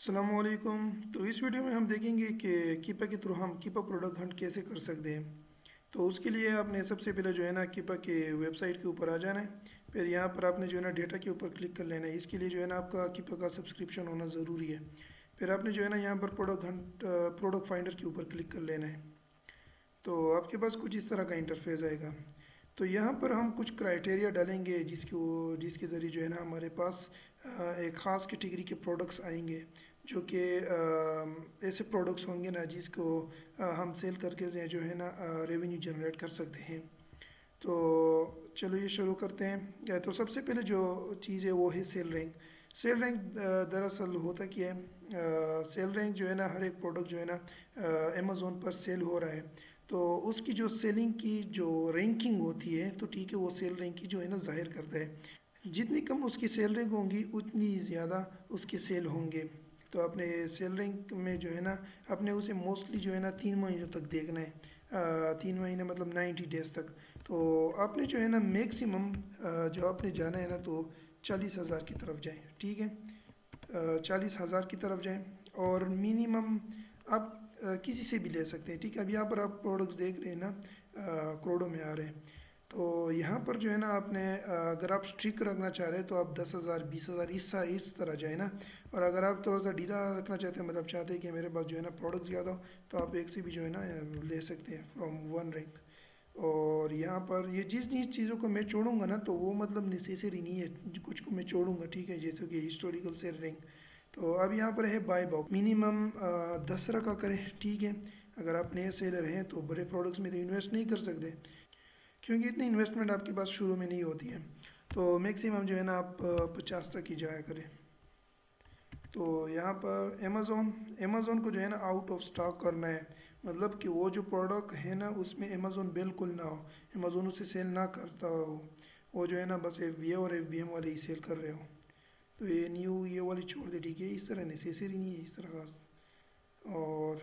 अस्सलामुअलैकुम। तो इस वीडियो में हम देखेंगे कि कीपा के थ्रू हम कीपा प्रोडक्ट हंट कैसे कर सकते हैं। तो उसके लिए आपने सबसे पहले जो है ना कीपा के वेबसाइट के ऊपर आ जाना है। फिर यहाँ पर आपने जो है ना डेटा के ऊपर क्लिक कर लेना है। इसके लिए जो है ना आपका कीपा का सब्सक्रिप्शन होना ज़रूरी है। फिर आपने जो है ना यहाँ पर प्रोडक्ट फाइंडर के ऊपर क्लिक कर लेना है। तो आपके पास कुछ इस तरह का इंटरफेस आएगा। तो यहाँ पर हम कुछ क्राइटेरिया डालेंगे जिसके ज़रिए जो है ना हमारे पास एक ख़ास कैटेगरी के प्रोडक्ट्स आएंगे, जो कि ऐसे प्रोडक्ट्स होंगे ना जिसको हम सेल करके जो है ना रेवेन्यू जनरेट कर सकते हैं। तो चलो ये शुरू करते हैं। तो सबसे पहले जो चीज़ है वो है सेल रैंक। सेल रैंक दरअसल होता क्या है, सेल रैंक जो है ना हर एक प्रोडक्ट जो है ना अमेज़ोन पर सेल हो रहा है, तो उसकी जो सेलिंग की जो रैंकिंग होती है, तो ठीक है, वो सेल रैंक की जो है ना जाहिर करता है। जितनी कम उसकी सेल रैंक होंगी उतनी ज़्यादा उसके सेल होंगे। तो अपने सेल रैंक में जो है ना अपने उसे मोस्टली जो है ना 3 महीनों तक देखना है। 3 महीने मतलब 90 डेज तक। तो आपने जो है ना मैक्सिमम जो आपने जाना है ना, तो 40,000 की तरफ जाएं, ठीक है। 40,000 की तरफ जाएं। और मिनिमम आप किसी से भी ले सकते हैं, ठीक है। अब यहाँ पर आप प्रोडक्ट्स देख रहे हैं ना, करोड़ों में आ रहे हैं। तो यहाँ पर जो है ना आपने अगर आप स्ट्रिक रखना चाह रहे हैं तो आप 10,000 20,000 इस तरह जाए ना। और अगर आप थोड़ा सा ढीला रखना चाहते हैं, मतलब चाहते हैं कि मेरे पास जो है ना प्रोडक्ट ज़्यादा हो, तो आप एक से भी जो है ना ले सकते हैं फ्रॉम वन रैंक। और यहाँ पर ये जिस जिस चीज़ों को मैं छोड़ूंगा ना, तो वो मतलब नेसेसरी नहीं है, कुछ को मैं छोड़ूंगा, ठीक है, जैसे कि हिस्टोरिकल सेल रैंक। तो अब यहाँ पर है बाय बॉक्स, मिनिमम 10 रखा करें, ठीक है। अगर आप नए सेलर हैं तो बड़े प्रोडक्ट्स में तो इन्वेस्ट नहीं कर सकते, क्योंकि इतनी इन्वेस्टमेंट आपके पास शुरू में नहीं होती है। तो मैक्सिमम जो है ना आप 50 तक ही जाया करें। तो यहाँ पर अमेज़ोन को जो है ना आउट ऑफ स्टॉक करना है, मतलब कि वो जो प्रोडक्ट है ना उसमें अमेज़ोन बिल्कुल ना हो, अमेज़ोन उसे सेल ना करता हो। वो जो है ना बस एफ बी ए और एफ बी एम वाले ही सेल कर रहे हो। तो ये न्यू ये वाली छोड़ दे, ठीक है, इस तरह नेसेसरी नहीं है इस तरह का। और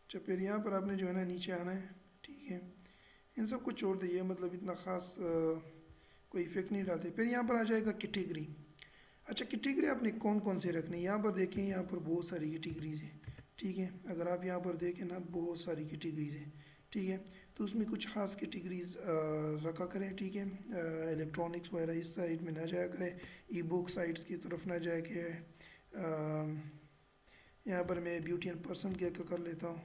अच्छा, फिर यहाँ पर आपने जो है ना नीचे आना है, ठीक है। इन सब को छोड़ दिए, मतलब इतना ख़ास कोई इफेक्ट नहीं डालते। फिर यहाँ पर आ जाएगा कैटेगरी। अच्छा, कैटेगरी आपने कौन कौन से रखने हैं, यहाँ पर देखें, यहाँ पर बहुत सारी कैटेगरीज हैं, ठीक है। अगर आप यहाँ पर देखें ना, बहुत सारी कैटेगरीज हैं, ठीक है। तो उसमें कुछ खास कैटेगरीज रखा करें, ठीक है। इलेक्ट्रॉनिक्स वगैरह इस साइड में ना जाया करें, ई बुक साइट्स की तरफ ना जाए के। यहाँ पर मैं ब्यूटी एंड पर्सन केयर का कर लेता हूँ।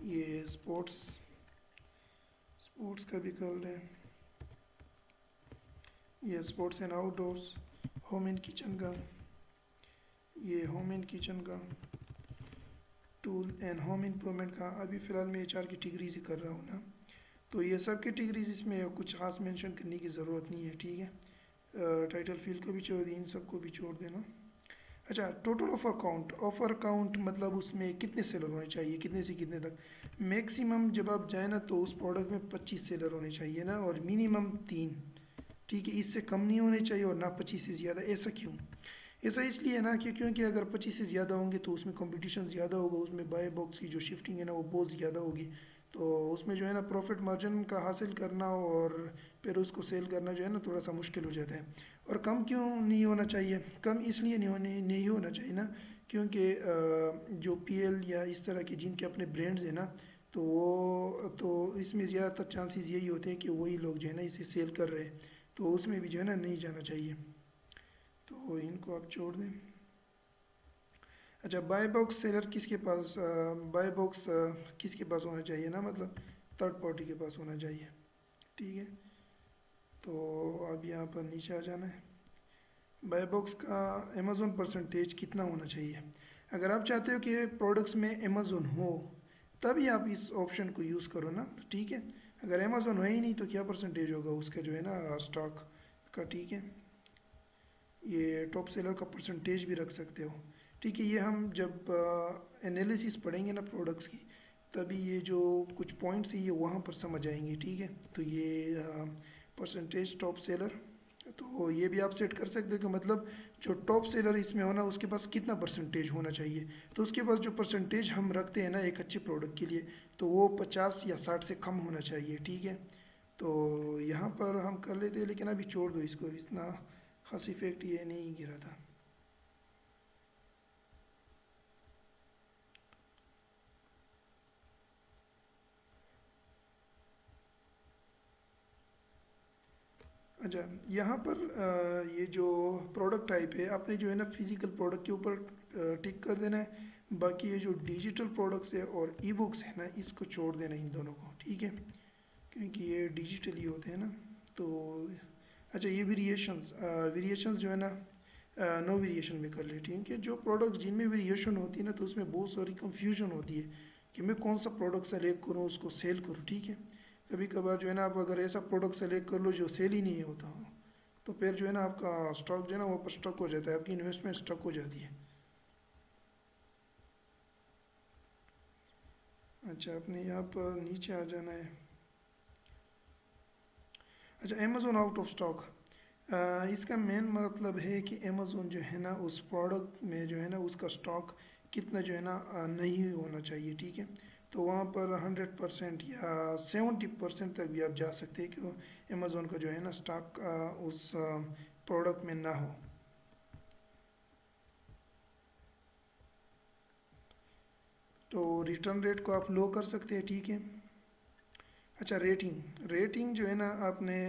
ये स्पोर्ट्स स्पोर्ट्स का भी कर लें। ये sports and outdoors, home and kitchen का, ये होम एंड किचन का, टूल एंड होम इम्प्रूवमेंट का। अभी फ़िलहाल मैं HR कैटेगरीज ही कर रहा हूँ ना, तो ये सब कैटेगरीज इसमें कुछ खास मेंशन करने की ज़रूरत नहीं है, ठीक है। टाइटल फील्ड को भी छोड़ दी, इन सब को भी छोड़ देना। अच्छा, टोटल ऑफर काउंट मतलब उसमें कितने सेलर होने चाहिए, कितने से कितने तक। मैक्सिमम जब आप जाए ना तो उस प्रोडक्ट में 25 सेलर होने चाहिए ना, और मिनिमम 3, ठीक है। इससे कम नहीं होने चाहिए और ना 25 से ज़्यादा। ऐसा क्यों? ऐसा इसलिए ना कि क्योंकि अगर 25 से ज़्यादा होंगे तो उसमें कंपटीशन ज़्यादा होगा, उसमें बाय बॉक्स की जो शिफ्टिंग है ना वो बहुत ज़्यादा होगी। तो उसमें जो है ना प्रॉफिट मार्जिन का हासिल करना और फिर उसको सेल करना जो है ना थोड़ा सा मुश्किल हो जाता है। और कम क्यों नहीं होना चाहिए? कम इसलिए नहीं होना चाहिए ना, क्योंकि जो PL या इस तरह के जिनके अपने ब्रांड्स हैं ना, तो इसमें ज़्यादातर चांसेस यही होते हैं कि वही लोग जो है ना इसे सेल कर रहे हैं, तो उसमें भी जो है ना नहीं जाना चाहिए। तो इनको आप छोड़ दें। अच्छा, बाय बॉक्स किसके पास होना चाहिए ना, मतलब थर्ड पार्टी के पास होना चाहिए, ठीक है। तो अब यहाँ पर नीचे आ जाना है। बाय बॉक्स का अमेज़ोन परसेंटेज कितना होना चाहिए? अगर आप चाहते हो कि प्रोडक्ट्स में अमेज़ोन हो, तभी आप इस ऑप्शन को यूज़ करो ना, ठीक है। अगर अमेज़ोन हो ही नहीं तो क्या परसेंटेज होगा उसका जो है ना स्टॉक का, ठीक है। ये टॉप सेलर का परसेंटेज भी रख सकते हो, ठीक है। ये हम जब एनालिसिस पढ़ेंगे ना प्रोडक्ट्स की, तभी ये जो कुछ पॉइंट्स हैं ये वहाँ पर समझ आएंगे, ठीक है। तो ये परसेंटेज टॉप सेलर, तो ये भी आप सेट कर सकते हो कि मतलब जो टॉप सेलर इसमें होना उसके पास कितना परसेंटेज होना चाहिए। तो उसके पास जो परसेंटेज हम रखते हैं ना एक अच्छे प्रोडक्ट के लिए, तो वो 50 या 60 से कम होना चाहिए, ठीक है। तो यहाँ पर हम कर लेते हैं, लेकिन अभी छोड़ दो इसको, इतना खास इफेक्ट ये नहीं गिरा था। अच्छा, यहाँ पर ये जो प्रोडक्ट टाइप है आपने जो है ना फिजिकल प्रोडक्ट के ऊपर टिक कर देना है। बाकी ये जो डिजिटल प्रोडक्ट्स है और ई बुक्स है ना, इसको छोड़ देना इन दोनों को, ठीक है, क्योंकि ये डिजिटल ही होते हैं ना। तो अच्छा, ये वेरिएशंस वेरिएशंस जो है ना नो वेरिएशन में कर ले, ठीक है। जो प्रोडक्ट्स जिनमें वेरिएशन होती है ना, तो उसमें बहुत सारी कंफ्यूजन होती है कि मैं कौन सा प्रोडक्ट सेलेक्ट करूँ, उसको सेल करूँ, ठीक है। कभी कभार जो है ना आप अगर ऐसा प्रोडक्ट सेलेक्ट कर लो जो सेल ही नहीं होता हो, तो फिर जो है ना आपका स्टॉक जो है ना वो पर स्टक हो जाता है, आपकी इन्वेस्टमेंट स्टक हो जाती है। अच्छा, आपने यहाँ पर नीचे आ जाना है। अच्छा, अमेज़ोन आउट ऑफ स्टॉक, इसका मेन मतलब है कि अमेज़ोन जो है ना उस प्रोडक्ट में जो है ना उसका स्टॉक कितना जो है ना नहीं होना चाहिए, ठीक है। तो वहाँ पर 100% या 70% तक भी आप जा सकते हैं कि अमेज़ोन का जो है ना स्टॉक उस प्रोडक्ट में ना हो। तो रिटर्न रेट को आप लो कर सकते हैं, ठीक है। अच्छा, रेटिंग रेटिंग जो है ना आपने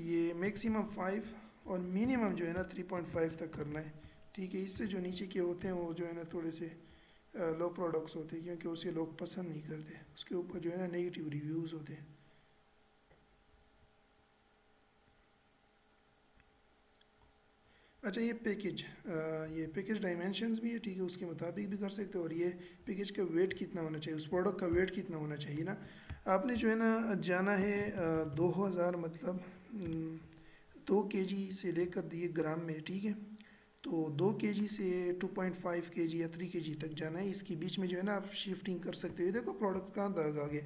ये मैक्सिमम 5 और मिनिमम जो है ना 3.5 तक करना है, ठीक है। इससे जो नीचे के होते हैं वो जो है ना थोड़े से लो प्रोडक्ट्स होते हैं, क्योंकि उसे लोग पसंद नहीं करते, उसके ऊपर जो है ना नेगेटिव रिव्यूज़ होते हैं। अच्छा, ये पैकेज डायमेंशंस भी है, ठीक है, उसके मुताबिक भी कर सकते हो। और ये पैकेज का वेट कितना होना चाहिए, उस प्रोडक्ट का वेट कितना होना चाहिए ना, आपने जो है ना जाना है 2000 मतलब 2 kg से लेकर दिए ग्राम में, ठीक है। तो 2 kg से 2.5 kg या 3 kg तक जाना है, इसके बीच में जो है ना आप शिफ्टिंग कर सकते हो। ये देखो प्रोडक्ट कहाँ तक आ गए,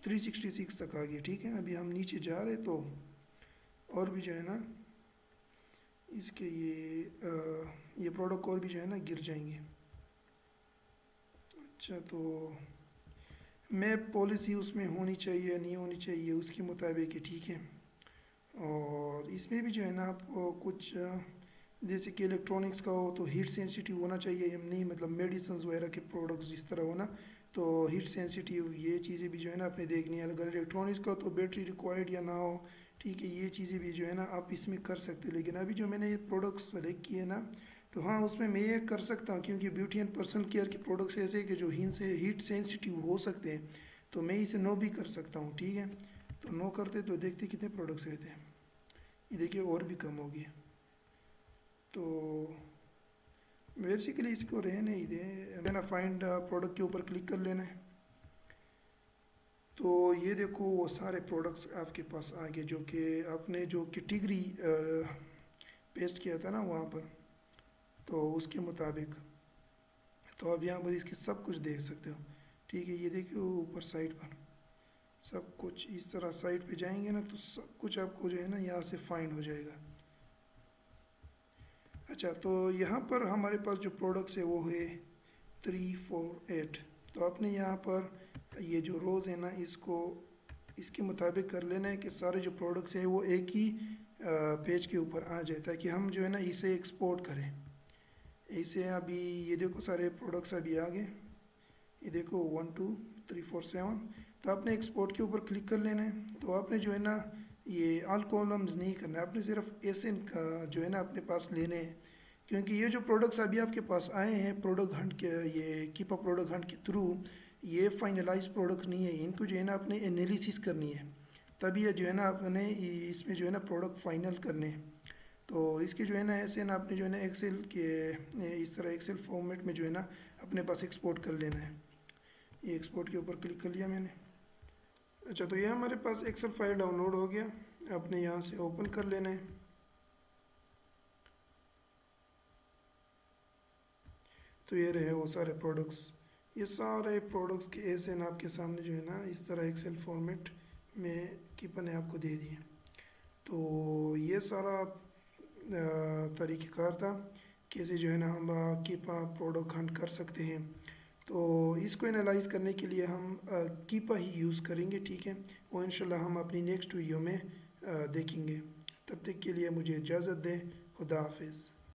366 तक आ गए, ठीक है। अभी हम नीचे जा रहे तो और भी जो है ना इसके ये प्रोडक्ट और भी जो है ना गिर जाएंगे। अच्छा, तो मैप पॉलिसी उसमें होनी चाहिए नहीं होनी चाहिए उसके मुताबिक है, ठीक है। और इसमें भी जो है ना आपको कुछ जैसे कि इलेक्ट्रॉनिक्स का हो तो हीट सेंसिटिव होना चाहिए, हम नहीं मतलब मेडिसिन वगैरह के प्रोडक्ट्स जिस तरह हो ना, तो हीट सेंसिटिव ये चीज़ें भी जो है ना आपने देखनी है। अगर इलेक्ट्रॉनिक्स का तो बैटरी रिक्वायर्ड या ना हो, ठीक है, ये चीज़ें भी जो है ना आप इसमें कर सकते हो। लेकिन अभी जो मैंने ये प्रोडक्ट्स सेलेक्ट किए ना, तो हाँ उसमें मैं ये कर सकता हूँ, क्योंकि ब्यूटी एंड पर्सनल केयर के प्रोडक्ट्स ऐसे हैं कि जो हीट सेंसिटिव हो सकते हैं, तो मैं इसे नो भी कर सकता हूँ, ठीक है। तो नो करते तो देखते कितने प्रोडक्ट्स रहते हैं, ये देखिए और भी कम होगी। तो बेसिकली इसको रहने ही दे, मैंने फाइंड प्रोडक्ट के ऊपर क्लिक कर लेना है। तो ये देखो वो सारे प्रोडक्ट्स आपके पास आ गए, जो कि आपने जो कैटेगरी पेस्ट किया था ना वहाँ पर, तो उसके मुताबिक। तो अब यहाँ पर इसके सब कुछ देख सकते हो, ठीक है। ये देखिए ऊपर साइड पर सब कुछ इस तरह साइड पे जाएंगे ना, तो सब कुछ आपको जो है ना यहाँ से फाइंड हो जाएगा। अच्छा, तो यहाँ पर हमारे पास जो प्रोडक्ट्स है वो है 348। तो आपने यहाँ पर ये जो रोज़ है ना इसको इसके मुताबिक कर लेना है कि सारे जो प्रोडक्ट्स है वो एक ही पेज के ऊपर आ जाए, ताकि हम जो है ना इसे एक्सपोर्ट करें। इसे अभी ये देखो सारे प्रोडक्ट्स अभी आ गए, ये देखो 1 2 3 4 7। तो आपने एक्सपोर्ट के ऊपर क्लिक कर लेना है। तो आपने जो है ना ये ऑल कॉलम्स नहीं करना है, आपने सिर्फ एसएन का जो है ना अपने पास लेने हैं, क्योंकि ये जो प्रोडक्ट्स अभी आपके पास आए हैं प्रोडक्ट हंट के, ये कीपा प्रोडक्ट हंट के थ्रू, ये फाइनलाइज प्रोडक्ट नहीं है, इनको जो है ना अपने एनालिसिस करनी है, तभी ये जो है ना आपने इसमें जो है ना प्रोडक्ट फाइनल करने हैं। तो इसके जो है ना ऐसे ना आपने जो है ना एक्सेल के इस तरह एक्सेल फॉर्मेट में जो है ना अपने पास एक्सपोर्ट कर लेना है। ये एक्सपोर्ट के ऊपर क्लिक कर लिया मैंने। अच्छा, तो ये हमारे पास एक्सेल फाइल डाउनलोड हो गया, आपने यहाँ से ओपन कर लेना है। तो ये रहे वो सारे प्रोडक्ट्स, ये सारे प्रोडक्ट्स के ऐसे ना आपके सामने जो है ना इस तरह एक्सेल फॉर्मेट में कीपर ने आपको दे दिए। तो ये सारा तरीक़ेकार था कैसे जो है ना हम कीपा प्रोडक्ट हंट कर सकते हैं। तो इसको एनालाइज करने के लिए हम कीपा ही यूज़ करेंगे, ठीक है। वो इंशाल्लाह हम अपनी नेक्स्ट वीडियो में देखेंगे। तब तक के लिए मुझे इजाज़त दें। खुदा हाफिज़।